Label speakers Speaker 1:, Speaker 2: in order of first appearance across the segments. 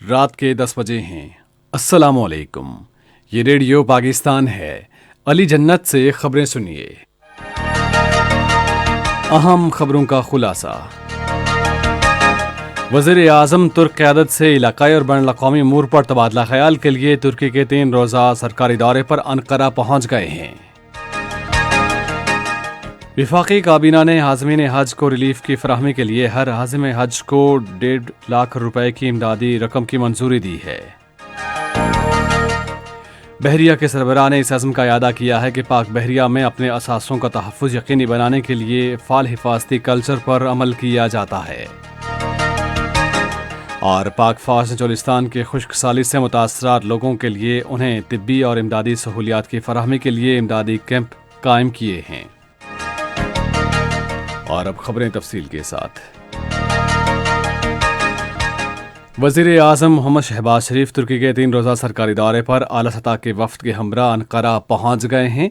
Speaker 1: رات کے 10 بجے ہیں۔ السلام علیکم، یہ ریڈیو پاکستان ہے۔ علی جنت سے خبریں سنیے۔ اہم خبروں کا خلاصہ۔ وزیر اعظم ترک قیادت سے علاقائی اور بین الاقوامی امور پر تبادلہ خیال کے لیے ترکی کے 3 روزہ سرکاری دورے پر انقرہ پہنچ گئے ہیں۔ وفاقی کابینہ نے عازمین حج کو ریلیف کی فراہمی کے لیے ہر عازم حج کو 1.5 لاکھ روپے کی امدادی رقم کی منظوری دی ہے۔ بحریہ کے سربراہ نے اس عزم کا اعادہ کیا ہے کہ پاک بحریہ میں اپنے اثاثوں کا تحفظ یقینی بنانے کے لیے فعال حفاظتی کلچر پر عمل کیا جاتا ہے۔ اور پاک فوج نے چولستان کے خشک سالی سے متاثرہ لوگوں کے لیے انہیں طبی اور امدادی سہولیات کی فراہمی کے لیے امدادی کیمپ قائم کیے ہیں۔ اور اب خبریں تفصیل کے ساتھ۔ وزیر اعظم محمد شہباز شریف ترکی کے 3 روزہ سرکاری دورے پر اعلیٰ سطح کے وفد کے ہمراہ انقرہ پہنچ گئے ہیں۔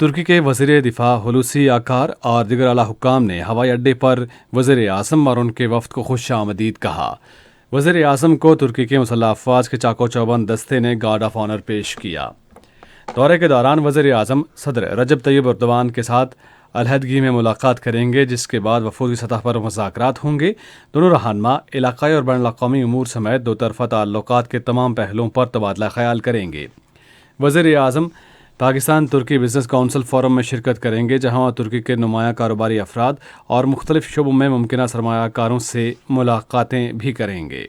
Speaker 1: ترکی کے وزیر دفاع ہلوسی آکار اور دیگر اعلیٰ حکام نے ہوائی اڈے پر وزیر اعظم اور ان کے وفد کو خوش آمدید کہا۔ وزیر اعظم کو ترکی کے مسلح افواج کے چاق و چوبند دستے نے گارڈ آف آنر پیش کیا۔ دورے کے دوران وزیر اعظم صدر رجب طیب اردوان کے ساتھ علیحدگی میں ملاقات کریں گے، جس کے بعد وفود کی سطح پر مذاکرات ہوں گے۔ دونوں رہنما علاقائی اور بین الاقوامی امور سمیت 2 طرفہ تعلقات کے تمام پہلوؤں پر تبادلہ خیال کریں گے۔ وزیر اعظم پاکستان ترکی بزنس کونسل فورم میں شرکت کریں گے، جہاں ترکی کے نمایاں کاروباری افراد اور مختلف شعبوں میں ممکنہ سرمایہ کاروں سے ملاقاتیں بھی کریں گے۔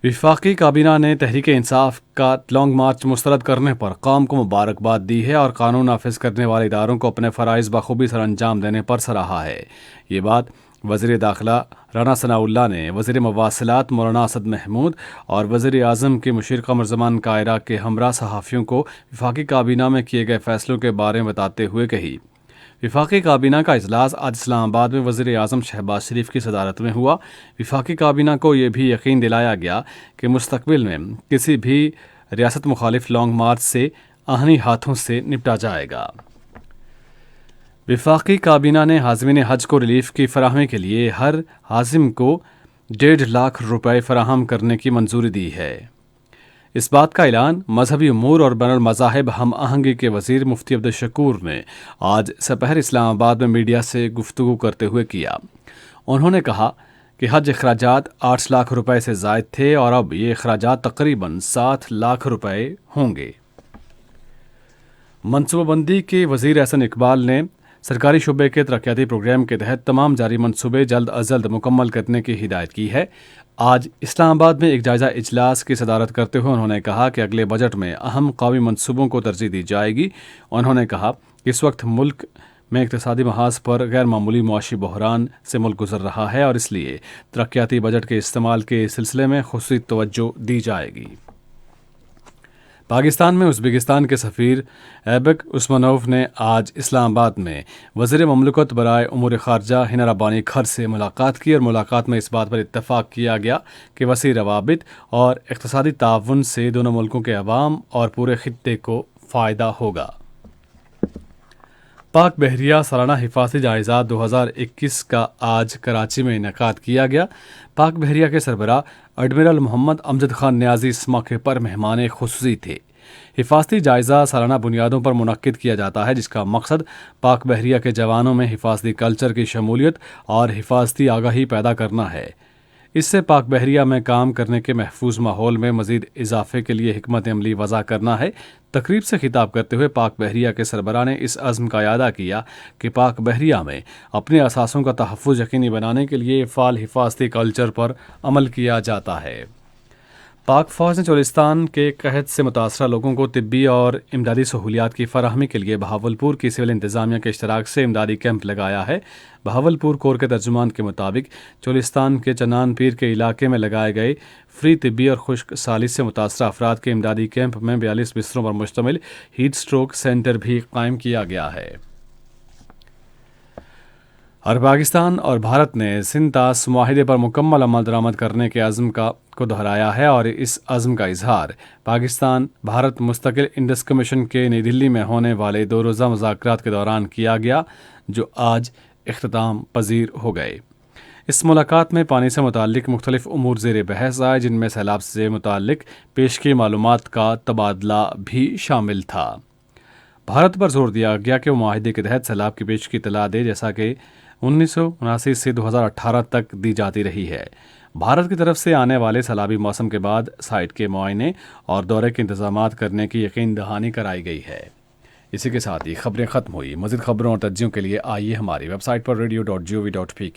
Speaker 1: وفاقی کابینہ نے تحریک انصاف کا لانگ مارچ مسترد کرنے پر قوم کو مبارکباد دی ہے اور قانون نافذ کرنے والے اداروں کو اپنے فرائض بخوبی سر انجام دینے پر سراہا ہے۔ یہ بات وزیر داخلہ رانا ثناء اللہ نے وزیر مواصلات مولانا اسد محمود اور وزیر اعظم کے مشیر قمر زمان کائرہ کے ہمراہ صحافیوں کو وفاقی کابینہ میں کیے گئے فیصلوں کے بارے میں بتاتے ہوئے کہی۔ وفاقی کابینہ کا اجلاس آج اسلام آباد میں وزیر اعظم شہباز شریف کی صدارت میں ہوا۔ وفاقی کابینہ کو یہ بھی یقین دلایا گیا کہ مستقبل میں کسی بھی ریاست مخالف لانگ مارچ سے آہنی ہاتھوں سے نپٹا جائے گا۔ وفاقی کابینہ نے عازمین حج کو ریلیف کی فراہمی کے لیے ہر عازم کو 1.5 لاکھ روپے فراہم کرنے کی منظوری دی ہے۔ اس بات کا اعلان مذہبی امور اور بین المذاہب ہم آہنگی کے وزیر مفتی عبدالشکور نے آج سپہر اسلام آباد میں میڈیا سے گفتگو کرتے ہوئے کیا۔ انہوں نے کہا کہ حج اخراجات 8 لاکھ روپے سے زائد تھے اور اب یہ اخراجات تقریباً 7 لاکھ روپے ہوں گے۔ منصوبہ بندی کے وزیر احسن اقبال نے سرکاری شعبے کے ترقیاتی پروگرام کے تحت تمام جاری منصوبے جلد از جلد مکمل کرنے کی ہدایت کی ہے۔ آج اسلام آباد میں ایک جائزہ اجلاس کی صدارت کرتے ہوئے انہوں نے کہا کہ اگلے بجٹ میں اہم قومی منصوبوں کو ترجیح دی جائے گی۔ انہوں نے کہا کہ اس وقت ملک میں اقتصادی محاذ پر غیر معمولی معاشی بحران سے ملک گزر رہا ہے اور اس لیے ترقیاتی بجٹ کے استعمال کے سلسلے میں خصوصی توجہ دی جائے گی۔ پاکستان میں ازبکستان کے سفیر ایبک عثمانوف نے آج اسلام آباد میں وزیر مملکت برائے امور خارجہ ہنا ربانی کھر سے ملاقات کی اور ملاقات میں اس بات پر اتفاق کیا گیا کہ وسیع روابط اور اقتصادی تعاون سے دونوں ملکوں کے عوام اور پورے خطے کو فائدہ ہوگا۔ پاک بحریہ سالانہ حفاظتی جائزہ 2021 کا آج کراچی میں انعقاد کیا گیا۔ پاک بحریہ کے سربراہ ایڈمرل محمد امجد خان نیازی اس موقع پر مہمان خصوصی تھے۔ حفاظتی جائزہ سالانہ بنیادوں پر منعقد کیا جاتا ہے، جس کا مقصد پاک بحریہ کے جوانوں میں حفاظتی کلچر کی شمولیت اور حفاظتی آگاہی پیدا کرنا ہے۔ اس سے پاک بحریہ میں کام کرنے کے محفوظ ماحول میں مزید اضافے کے لیے حکمت عملی وضع کرنا ہے۔ تقریب سے خطاب کرتے ہوئے پاک بحریہ کے سربراہ نے اس عزم کا اعادہ کیا کہ پاک بحریہ میں اپنے اثاثوں کا تحفظ یقینی بنانے کے لیے فعال حفاظتی کلچر پر عمل کیا جاتا ہے۔ پاک فوج نے چولستان کے قحط سے متاثرہ لوگوں کو طبی اور امدادی سہولیات کی فراہمی کے لیے بہاولپور کی سول انتظامیہ کے اشتراک سے امدادی کیمپ لگایا ہے۔ بہاولپور کور کے ترجمان کے مطابق چولستان کے چنان پیر کے علاقے میں لگائے گئے فری طبی اور خشک سالی سے متاثرہ افراد کے امدادی کیمپ میں 42 بستروں پر مشتمل ہیٹ سٹروک سینٹر بھی قائم کیا گیا ہے۔ اور پاکستان اور بھارت نے سندھ طاس معاہدے پر مکمل عمل درآمد کرنے کے عزم کو دہرایا ہے اور اس عزم کا اظہار پاکستان بھارت مستقل انڈس کمیشن کے نئی دہلی میں ہونے والے 2 روزہ مذاکرات کے دوران کیا گیا، جو آج اختتام پذیر ہو گئے۔ اس ملاقات میں پانی سے متعلق مختلف امور زیر بحث آئے، جن میں سیلاب سے متعلق پیشگی معلومات کا تبادلہ بھی شامل تھا۔ بھارت پر زور دیا گیا کہ وہ معاہدے کے تحت سیلاب کی پیشگی اطلاع دے، جیسا کہ 1979 سے 2018 تک دی جاتی رہی ہے۔ بھارت کی طرف سے آنے والے سیلابی موسم کے بعد سائٹ کے معائنے اور دورے کے انتظامات کرنے کی یقین دہانی کرائی گئی ہے۔ اسی کے ساتھ ہی خبریں ختم ہوئی۔ مزید خبروں اور تجزیوں کے لیے آئیے ہماری ویب سائٹ پر radio.gov.p